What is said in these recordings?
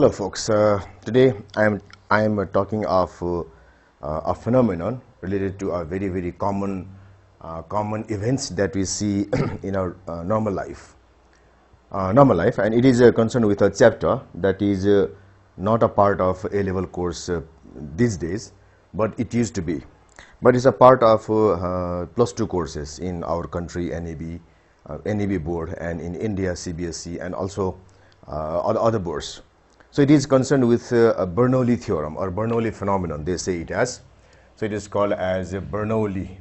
Hello, folks. Today I am talking of a phenomenon related to a very common events that we see in our normal life. And it is concerned with a chapter that is not a part of A-level course these days, but it used to be. But it's a part of plus 2 courses in our country, NAB board, and in India CBSE, and also other boards. So it is concerned with a Bernoulli theorem or Bernoulli phenomenon, they say it as. So it is called as a Bernoulli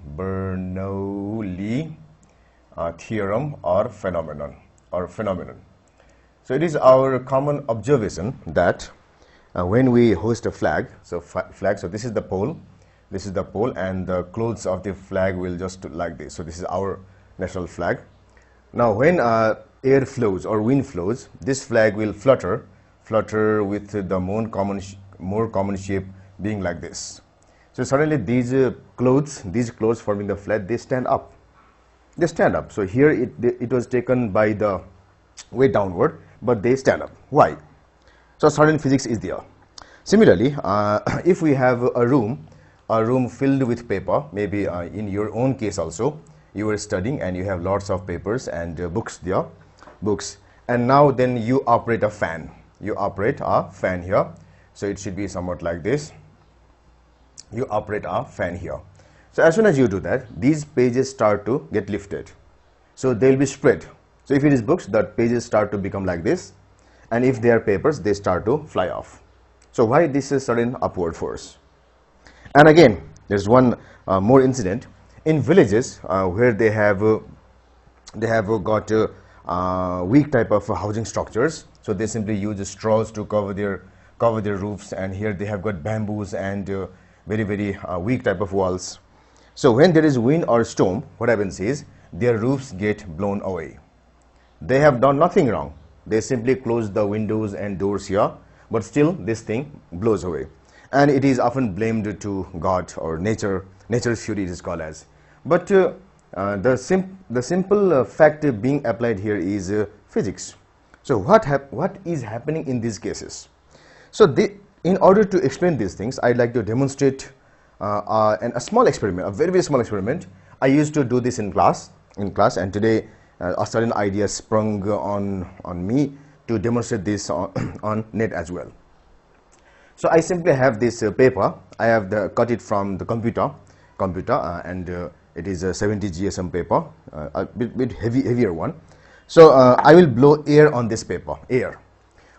theorem or phenomenon. So it is our common observation that when we hoist a flag, so this is the pole, and the clothes of the flag will just like this. So this is our national flag. Now when air flows or wind flows, this flag will flutter with the more common shape being like this. So suddenly these clothes forming the flag, they stand up. So here it was taken by the way downward, but they stand up. Why? So certain physics is there. Similarly, if we have a room filled with paper, maybe in your own case also, you are studying and you have lots of papers and books, and now then you operate a fan. You operate a fan here, so it should be somewhat like this. You operate a fan here. So as soon as you do that, these pages start to get lifted. So they will be spread. So if it is books, the pages start to become like this, and if they are papers, they start to fly off. So why this is sudden upward force? And again, there's one more incident in villages where they have got weak type of housing structures. So they simply use straws to cover their roofs, and here they have got bamboos and very weak type of walls. So when there is wind or storm, what happens is their roofs get blown away. They have done nothing wrong. They simply close the windows and doors here, but still this thing blows away. And it is often blamed to God or nature's fury it is called as. But the simple fact being applied here is physics. So what is happening in these cases? So in order to explain these things, I'd like to demonstrate a small experiment, a very small experiment. I used to do this in class, and today a certain idea sprung on me to demonstrate this on net as well. So I simply have this paper. I have cut it from the computer, and it is a 70 GSM paper, a bit heavier one. So I will blow air on this paper, air.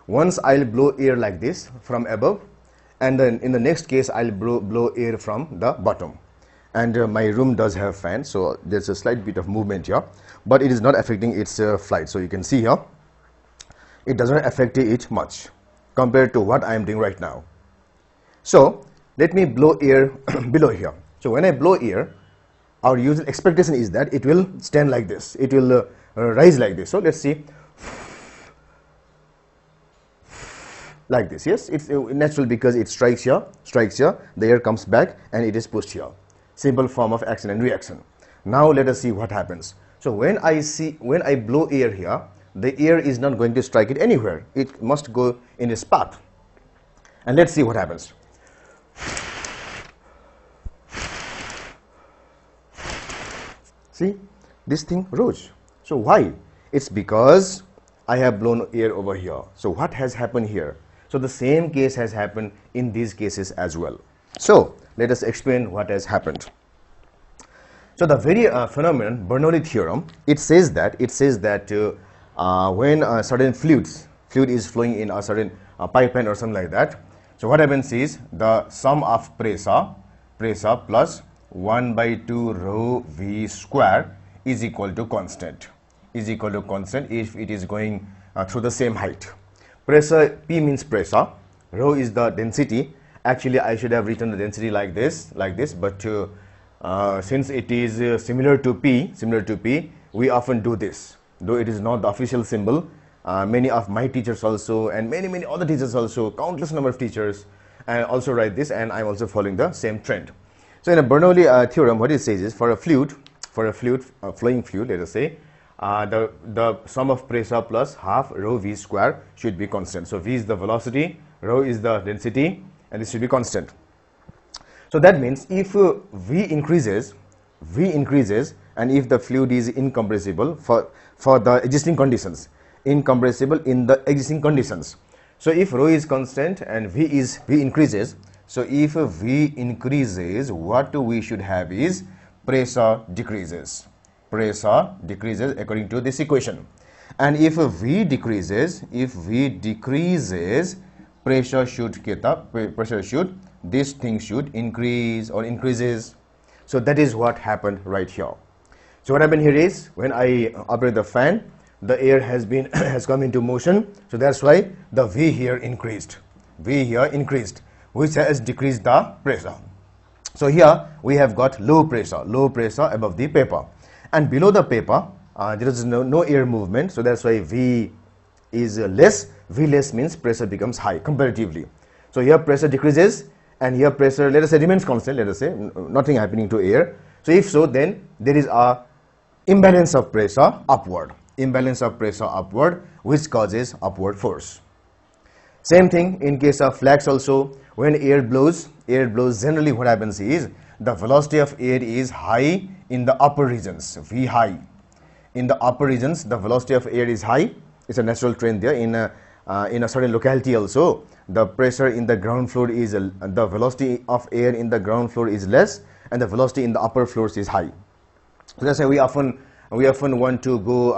Once I will blow air like this from above, and then in the next case I will blow air from the bottom. And my room does have fan, so there's a slight bit of movement here, but it is not affecting its flight. So you can see here, it does not affect it much compared to what I am doing right now. So let me blow air below here. So when I blow air, our usual expectation is that it will stand like this. It will rise like this. So let's see, like this. Yes, it's natural because it strikes here, the air comes back and it is pushed here. Simple form of action and reaction. Now let us see what happens. So when I blow air here, the air is not going to strike it anywhere. It must go in its path. And let's see what happens. See, this thing rose. So why? It's because I have blown air over here. So what has happened here? So the same case has happened in these cases as well. So let us explain what has happened. So the very phenomenon, Bernoulli theorem, it says that when a certain fluid is flowing in a certain pipeline or something like that, so what happens is the sum of pressure plus 1/2 rho v square is equal to constant if it is going through the same height. Pressure, P means pressure, rho is the density. Actually I should have written the density like this, but since it is similar to P, we often do this, though it is not the official symbol. Many of my teachers also, and many other teachers also, countless number of teachers, and also write this, and I'm also following the same trend. So in a Bernoulli theorem, what it says is for a flowing fluid, let us say, the sum of pressure plus half rho v square should be constant. So v is the velocity, rho is the density, and this should be constant. So that means if v increases, and if the fluid is incompressible for the existing conditions, incompressible in the existing conditions. So if rho is constant and v increases, so if v increases, what we should have is pressure decreases. Pressure decreases according to this equation. And if v decreases, pressure should get up, this thing should increase or increases. So that is what happened right here. So what happened here is, when I operate the fan, the air has come into motion, so that's why the v here increased, which has decreased the pressure. So here we have got low pressure above the paper, and below the paper there is no air movement, so that's why v is less. V less means pressure becomes high comparatively. So here pressure decreases, and here pressure, let us say, remains constant, let us say nothing happening to air. So if so, then there is a imbalance of pressure upward, which causes upward force. Same thing in case of flags also. When air blows, generally what happens is the velocity of air is high in the upper regions, V high. In the upper regions, the velocity of air is high. It's a natural trend there. In a certain locality also, the pressure in the ground floor is, the velocity of air in the ground floor is less, and the velocity in the upper floors is high. So that's why we often want to go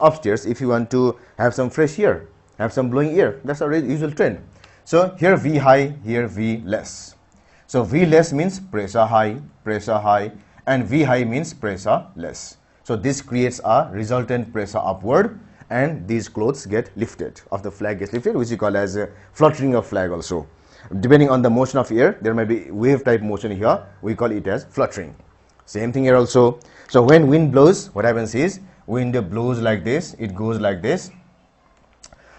upstairs if you want to have some fresh air, have some blowing air. That's a usual trend. So here V high, here V less. So V less means pressure high, and V high means pressure less. So this creates a resultant pressure upward, and these clothes get lifted, of the flag gets lifted, which we call as a fluttering of flag also. Depending on the motion of air, there might be wave type motion here, we call it as fluttering. Same thing here also. So when wind blows, what happens is, wind blows like this, it goes like this.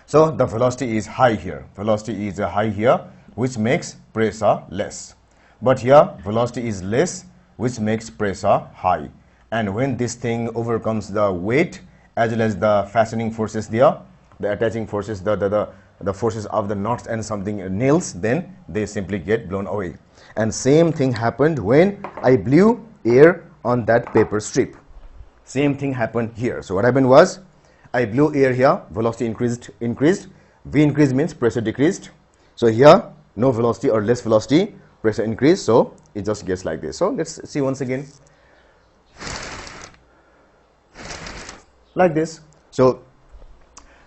So the velocity is high here, which makes pressure less. But here velocity is less, which makes pressure high. And when this thing overcomes the weight as well as the fastening forces there, the attaching forces, the forces of the knots and something nails, then they simply get blown away. And same thing happened when I blew air on that paper strip. Same thing happened here. So what happened was, I blew air here, velocity increased. V increased means pressure decreased. So here, no velocity or less velocity, pressure increased, so it just gets like this. So let's see once again. Like this. So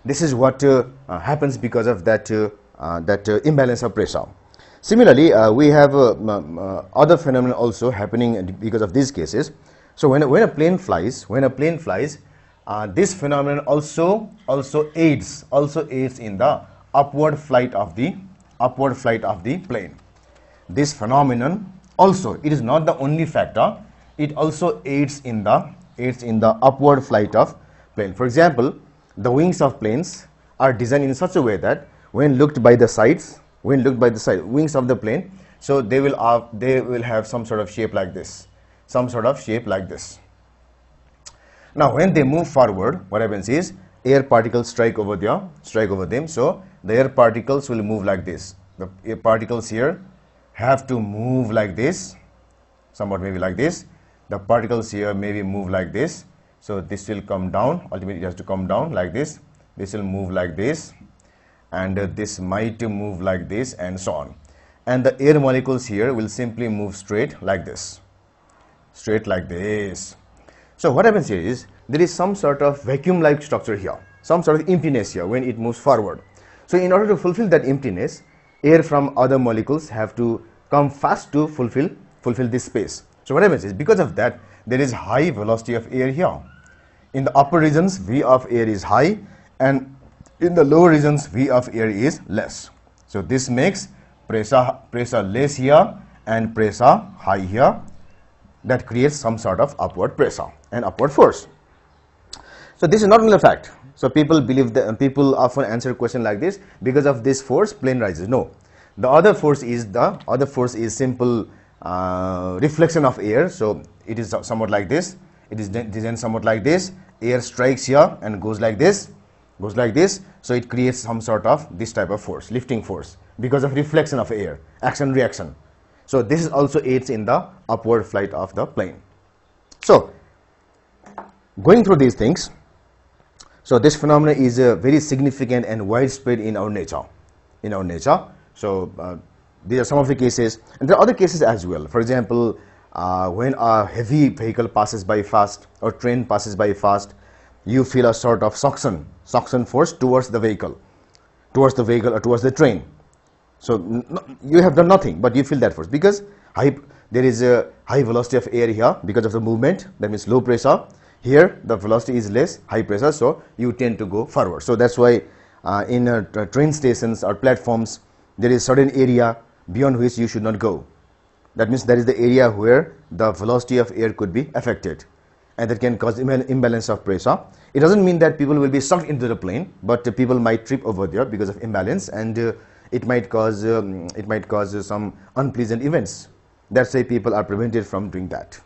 this is what happens because of that imbalance of pressure. Similarly, we have other phenomena also happening because of these cases. So when a plane flies, this phenomenon also aids in the upward flight of the plane. This phenomenon also, it is not the only factor, it also aids in the upward flight of plane. For example, the wings of planes are designed in such a way that when looked by the sides, wings of the plane, so they will have some sort of shape like this, Now when they move forward, what happens is air particles strike over them, so the air particles will move like this. The air particles here have to move like this, somewhat maybe like this. The particles here maybe move like this, so this will come down, ultimately it has to come down like this. This will move like this, and this might move like this, and so on. And the air molecules here will simply move straight like this. So what happens here is, there is some sort of vacuum-like structure here, some sort of emptiness here when it moves forward. So in order to fulfill that emptiness, air from other molecules have to come fast to fulfill this space. So what happens is, because of that, there is high velocity of air here. In the upper regions, V of air is high, and in the lower regions, V of air is less. So this makes pressure less here and pressure high here. That creates some sort of upward pressure and upward force. So this is not only a fact. So people often answer a question like this: because of this force, plane rises. No, the other force is simple reflection of air. So it is somewhat like this. It is designed somewhat like this, air strikes here and goes like this, so it creates some sort of this type of force, lifting force, because of reflection of air, action reaction. So this is also aids in the upward flight of the plane. So going through these things, so this phenomenon is very significant and widespread in our nature. So these are some of the cases, and there are other cases as well. For example, when a heavy vehicle passes by fast, or train passes by fast, you feel a sort of suction force towards the vehicle or towards the train. So you have done nothing, but you feel that force because there is a high velocity of air here because of the movement. That means low pressure. Here the velocity is less, high pressure, so you tend to go forward. So that's why in train stations or platforms, there is certain area beyond which you should not go. That means that is the area where the velocity of air could be affected, and that can cause imbalance of pressure. It doesn't mean that people will be sucked into the plane, but people might trip over there because of imbalance, and it might cause some unpleasant events. That's why people are prevented from doing that.